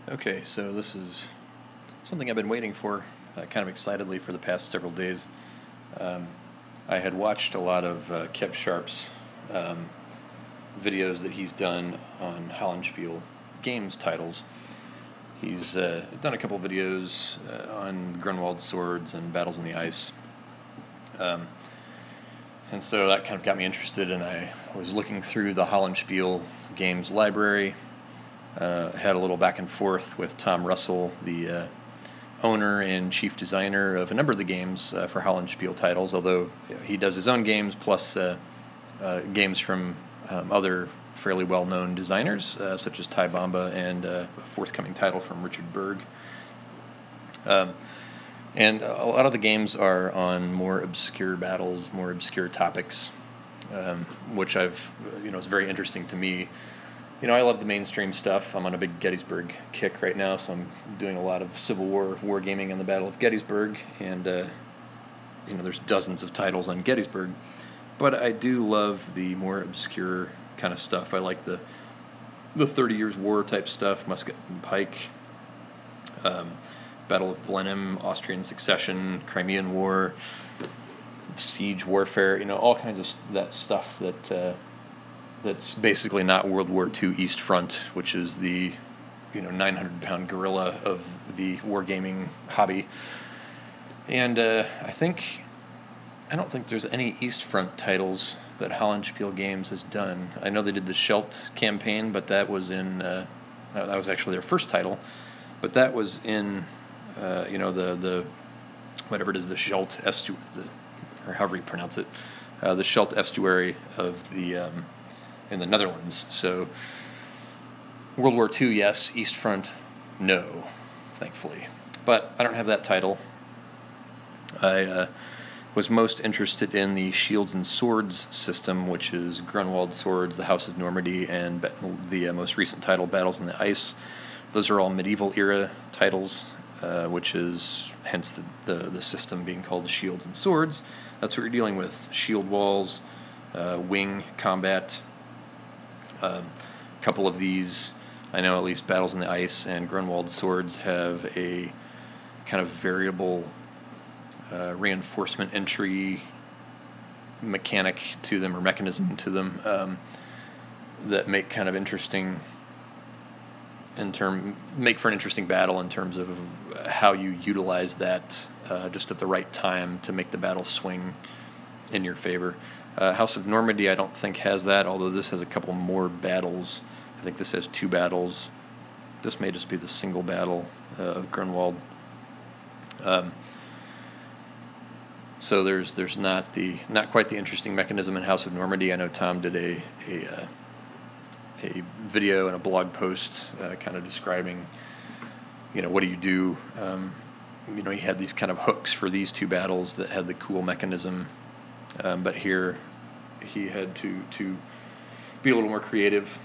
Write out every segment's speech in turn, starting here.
Okay, so this is something I've been waiting for, kind of excitedly for the past several days. Um, I had watched a lot of Kev Sharp's videos that he's done on Hollandspiele games titles. He's done a couple videos on Grunwald Swords and Battles on the Ice. And so that kind of got me interested, and I was looking through the Hollandspiele games library. Had a little back and forth with Tom Russell, the owner and chief designer of a number of the games for Hollandspiele titles, although he does his own games plus games from other fairly well-known designers, such as Ty Bamba and a forthcoming title from Richard Berg. And a lot of the games are on more obscure battles, more obscure topics, which is very interesting to me. I love the mainstream stuff. I'm on a big Gettysburg kick right now, so I'm doing a lot of Civil War wargaming on the Battle of Gettysburg, and there's dozens of titles on Gettysburg. But I do love the more obscure kind of stuff. I like the 30 Years' War type stuff, musket and pike, Battle of Blenheim, Austrian Succession, Crimean War, siege warfare. All kinds of that stuff that's basically not World War II East Front, which is the 900-pound gorilla of the wargaming hobby. And I don't think there's any East Front titles that Hollandspiele Games has done. I know they did the Scheldt campaign, but that was that was actually their first title. But that was in the whatever it is, the Scheldt estuary, or however you pronounce it, the Scheldt estuary of the in the Netherlands. So World War II, yes. East Front, no, thankfully. But I don't have that title. I was most interested in the Shields and Swords system, which is Grunwald Swords, the House of Normandy, and the most recent title, Battles on the Ice. Those are all medieval era titles, which is hence the system being called Shields and Swords. That's what you're dealing with: shield walls, wing combat. A couple of these, I know at least Battles on the Ice and Grunwald Swords have a kind of variable reinforcement entry mechanic to them, or mechanism to them, that make kind of interesting make for an interesting battle in terms of how you utilize that just at the right time to make the battle swing in your favor. House of Normandy I don't think has that, although this has a couple more battles. I think this has 2 battles. This may just be the single battle of Grunwald. So there's not quite the interesting mechanism in House of Normandy. I know Tom did a video and a blog post kind of describing, what do you do. He had these kind of hooks for these 2 battles that had the cool mechanism. But here he had to be a little more creative,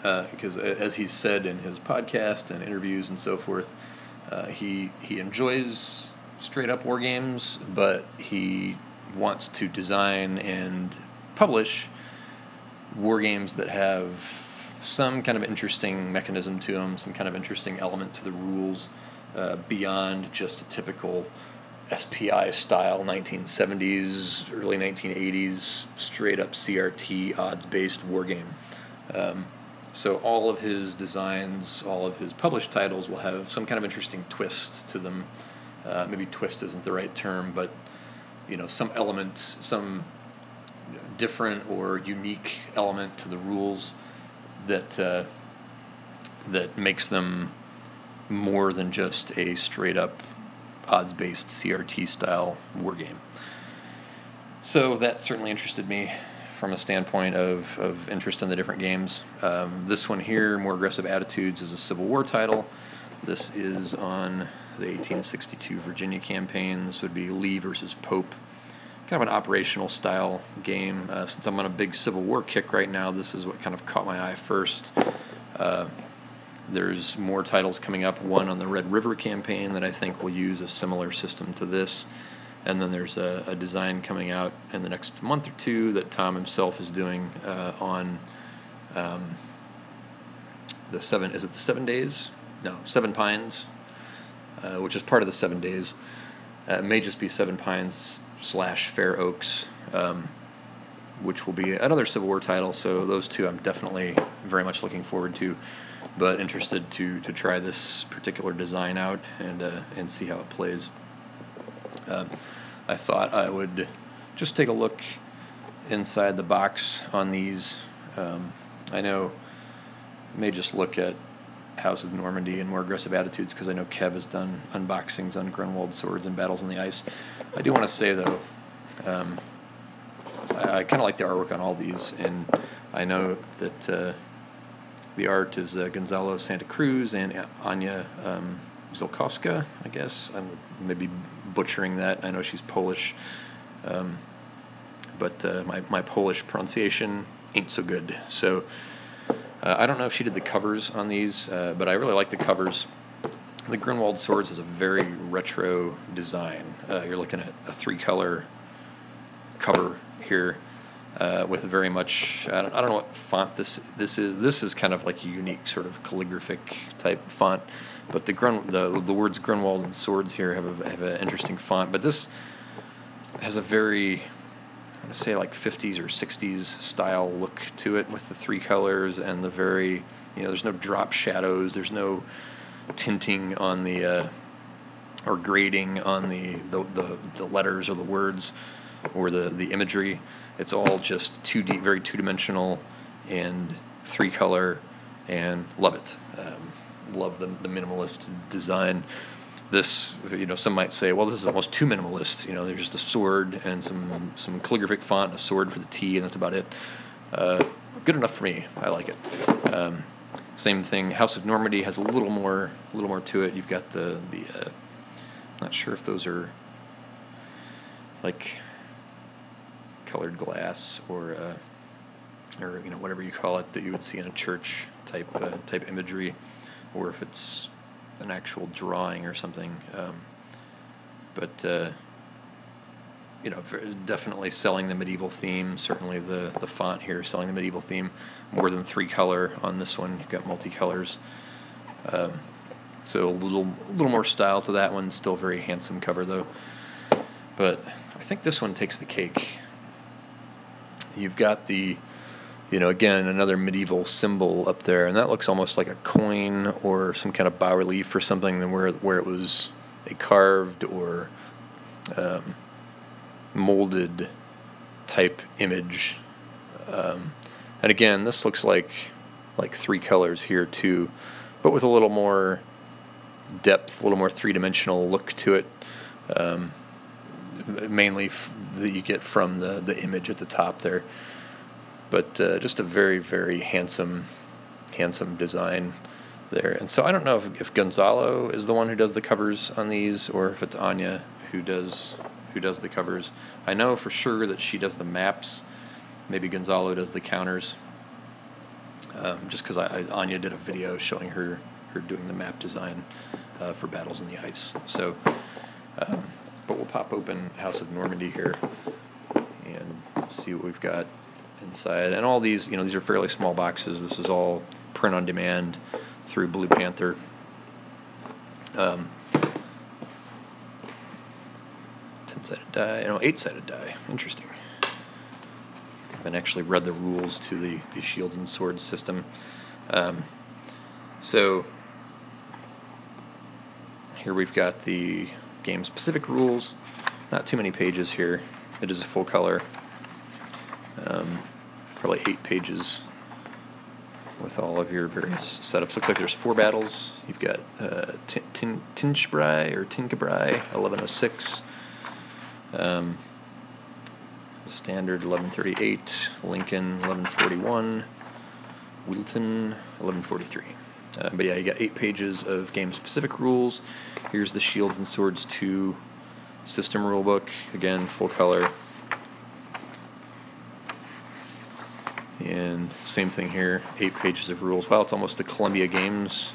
because as he said in his podcast and interviews and so forth, he enjoys straight-up war games, but he wants to design and publish war games that have some kind of interesting mechanism to them, some kind of interesting element to the rules, beyond just a typical SPI style 1970s, early 1980s, straight up CRT odds-based wargame. So all of his designs, all of his published titles will have some kind of interesting twist to them. Maybe twist isn't the right term, but some element, some different or unique element to the rules that makes them more than just a straight up odds-based CRT-style wargame. So that certainly interested me from a standpoint of interest in the different games. This one here, More Aggressive Attitudes, is a Civil War title. This is on the 1862 Virginia campaign. This would be Lee versus Pope. Kind of an operational style game. Since I'm on a big Civil War kick right now, this is what kind of caught my eye first. There's more titles coming up, one on the Red River campaign that I think will use a similar system to this. And then there's a design coming out in the next month or 2 that Tom himself is doing on the 7, is it the 7 days? No, 7 Pines, which is part of the 7 days. It may just be 7 Pines / Fair Oaks, which will be another Civil War title. So those two I'm definitely very much looking forward to, but interested to try this particular design out and see how it plays. I thought I would just take a look inside the box on these. I know I may just look at House of Normandy and More Aggressive Attitudes, because I know Kev has done unboxings on Grunwald Swords and Battles on the Ice. I do want to say, though, I kind of like the artwork on all these, and I know that the art is Gonzalo Santa Cruz and Anya Zilkowska, I guess. I'm maybe butchering that. I know she's Polish, but my Polish pronunciation ain't so good. So I don't know if she did the covers on these, but I really like the covers. The Grunwald Swords has a very retro design. You're looking at a 3-color cover here with very much, I don't know what font this is. This is kind of like a unique sort of calligraphic type font, but the words Grunwald and Swords here have an interesting font. But this has a very, I want to say, like 50s or 60s style look to it, with the 3 colors and the very, there's no drop shadows, there's no tinting on the or grading on the letters or the words or the imagery. It's all just very two-dimensional and 3-color, and love it. Love the minimalist design. This, some might say, well, this is almost too minimalist. There's just a sword and some calligraphic font, a sword for the T, and that's about it. Good enough for me. I like it. Same thing. House of Normandy has a little more to it. You've got the not sure if those are like colored glass or whatever you call it that you would see in a church type imagery, or if it's an actual drawing or something. But definitely selling the medieval theme. Certainly the font here selling the medieval theme. More than 3-color on this one. You've got multicolors. So a little more style to that one. Still very handsome cover though. But I think this one takes the cake. You've got the, again, another medieval symbol up there, and that looks almost like a coin or some kind of bas-relief or something, where it was a carved or molded type image. And again, this looks like 3 colors here too, but with a little more depth, a little more 3-dimensional look to it. Mainly that you get from the image at the top there, but just a very, very handsome design there. And so I don't know if Gonzalo is the one who does the covers on these, or if it's Anya who does the covers. I know for sure that she does the maps. Maybe Gonzalo does the counters. Just because Anya did a video showing her doing the map design for Battles on the Ice. So. But we'll pop open House of Normandy here and see what we've got inside. And all these, these are fairly small boxes. This is all print on demand through Blue Panther. 10-sided die, 8-sided die. Interesting. I haven't actually read the rules to the Shields and Swords system. So here we've got the game specific rules. Not too many pages here. It is a full color. Probably 8 pages with all of your various setups. Looks like there's 4 battles. You've got Tinchbrai or Tinkabrai 1106. The standard 1138. Lincoln 1141. Wilton 1143. But yeah, you got 8 pages of game-specific rules. Here's the Shields and Swords 2 system rulebook. Again, full color. And same thing here, 8 pages of rules. Wow, it's almost the Columbia Games,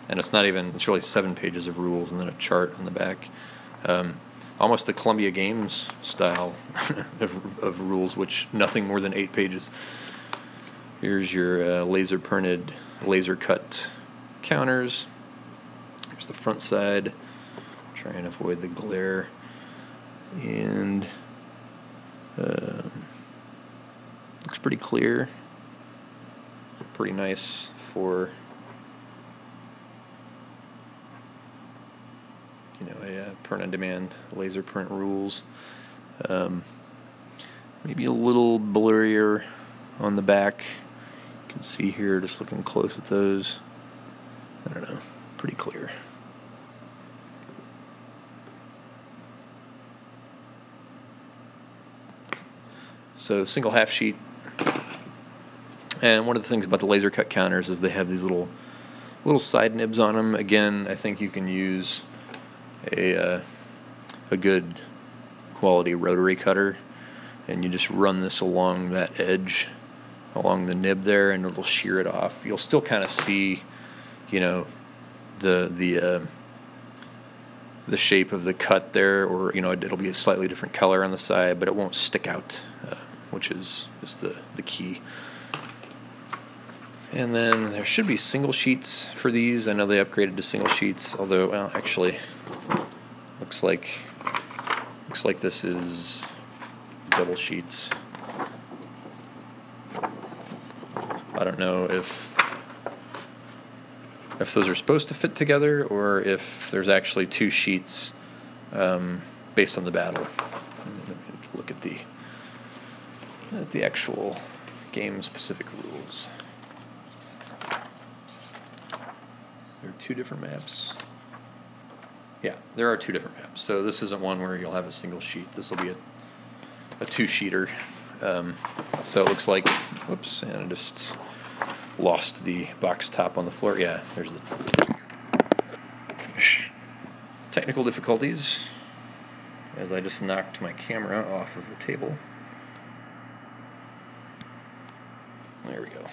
and it's really 7 pages of rules and then a chart on the back. Almost the Columbia Games style of rules, which nothing more than 8 pages. Here's your laser printed, laser cut counters. Here's the front side. Try and avoid the glare. And looks pretty clear. Pretty nice for, you know, a print on demand laser print rules. Maybe a little blurrier on the back. You can see here, just looking close at those. I don't know, pretty clear. So single half sheet. And one of the things about the laser cut counters is they have these little side nibs on them. Again, I think you can use a good quality rotary cutter, and you just run this along that edge, along the nib there, and it'll shear it off. You'll still kind of see, you know, the shape of the cut there, or, you know, it'll be a slightly different color on the side, but it won't stick out, which is the key. And then there should be single sheets for these. I know they upgraded to single sheets, although, well, actually, looks like this is double sheets. I don't know if those are supposed to fit together or if there's actually two sheets based on the battle. Look at the actual game-specific rules. There are two different maps. Yeah, there are two different maps. So this isn't one where you'll have a single sheet. This will be a two-sheeter. So it looks like, whoops, and I just lost the box top on the floor. Yeah, there's the technical difficulties as I just knocked my camera off of the table. There we go.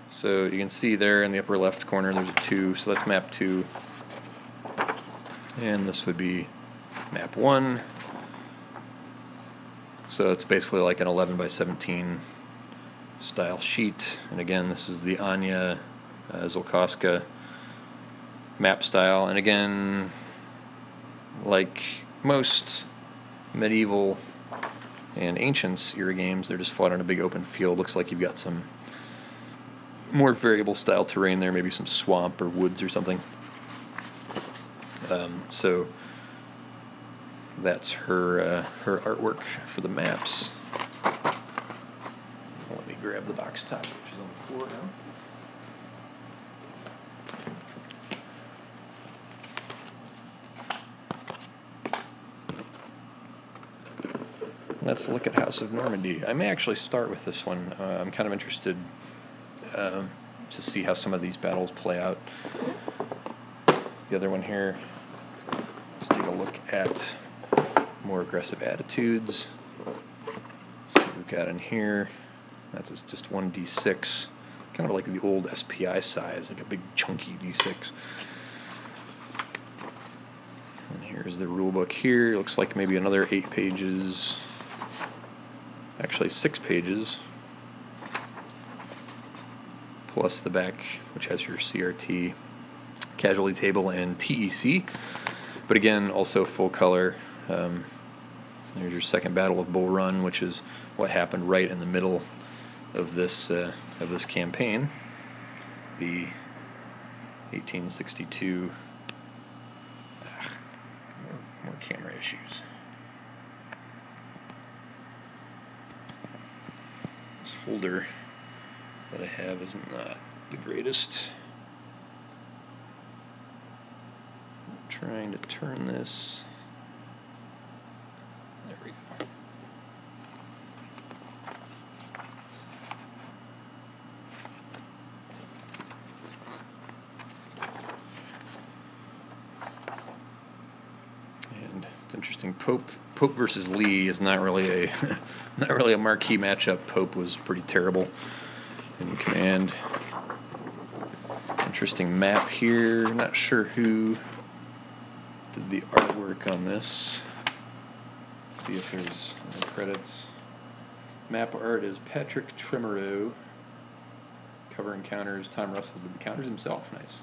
So you can see there in the upper left corner there's a 2, so that's map 2. And this would be map 1. So it's basically like an 11 by 17 style sheet. And again, this is the Anya Zolkowska map style. And again, like most medieval and ancient era games, they're just fought on a big open field. Looks like you've got some more variable style terrain there, maybe some swamp or woods or something. So that's her artwork for the maps. Let me grab the box top, which is on the floor now. Let's look at House of Normandy. I may actually start with this one. I'm kind of interested to see how some of these battles play out. The other one here, let's take a look at more aggressive attitudes. See what we've got in here. That's just 1d6, kind of like the old SPI size, like a big chunky d6. And here's the rule book here. Looks like maybe another 8 pages, actually 6 pages, plus the back, which has your CRT, casualty table, and TEC. But again, also full color. There's your second battle of Bull Run, which is what happened right in the middle of this campaign. The 1862. More camera issues. This holder that I have is not the greatest. I'm trying to turn this. There we go. And it's interesting. Pope versus Lee is not really a marquee matchup. Pope was pretty terrible in command. Interesting map here. Not sure who did the artwork on this. See if there's any credits. Map art is Patrick Tremoreau. Cover encounters, Tom Russell did the counters himself. Nice.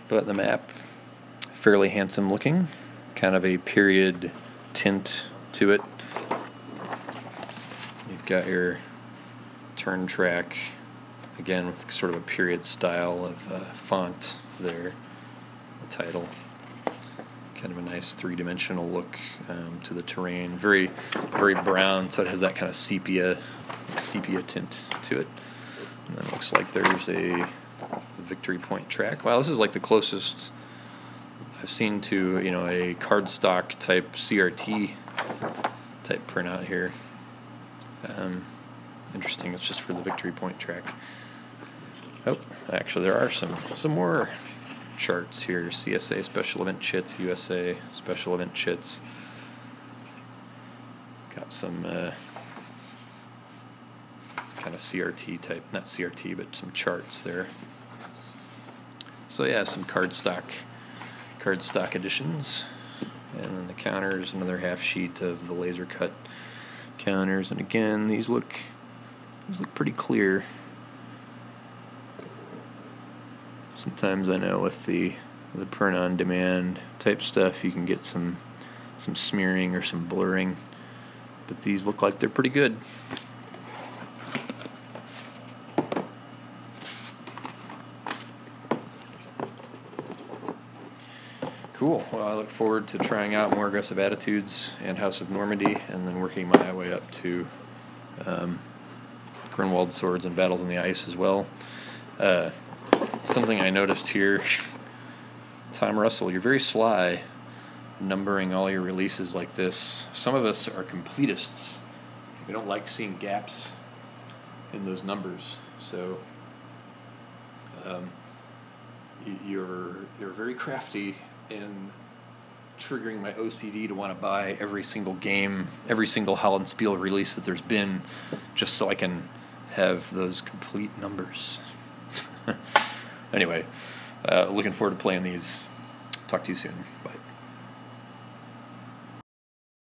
But the map, fairly handsome looking. Kind of a period tint to it. You've got your turn track, again with sort of a period style of font there. The title. Kind of a nice three-dimensional look to the terrain. Very, very brown, so it has that kind of sepia tint to it. And then it looks like there's a victory point track. Wow, this is like the closest I've seen to, you know, a cardstock type CRT type printout here. Interesting. It's just for the victory point track. Oh, actually, there are some more charts here. CSA special event chits, USA special event chits. It's got some kind of CRT type, not CRT, but some charts there. So yeah, some cardstock editions, and then the counters, another half sheet of the laser cut counters, and again these look pretty clear. Sometimes I know with the print on demand type stuff you can get some smearing or some blurring, but these look like they're pretty good. Cool. Well, I look forward to trying out more Aggressive Attitudes and House of Normandy, and then working my way up to Grunwald Swords and Battles on the Ice as well. Something I noticed here, Tom Russell, you're very sly numbering all your releases like this. Some of us are completists. We don't like seeing gaps in those numbers, so you're very crafty in triggering my OCD to want to buy every single game, every single Hollandspiele release that there's been, just so I can have those complete numbers. Anyway, looking forward to playing these. Talk to you soon. Bye.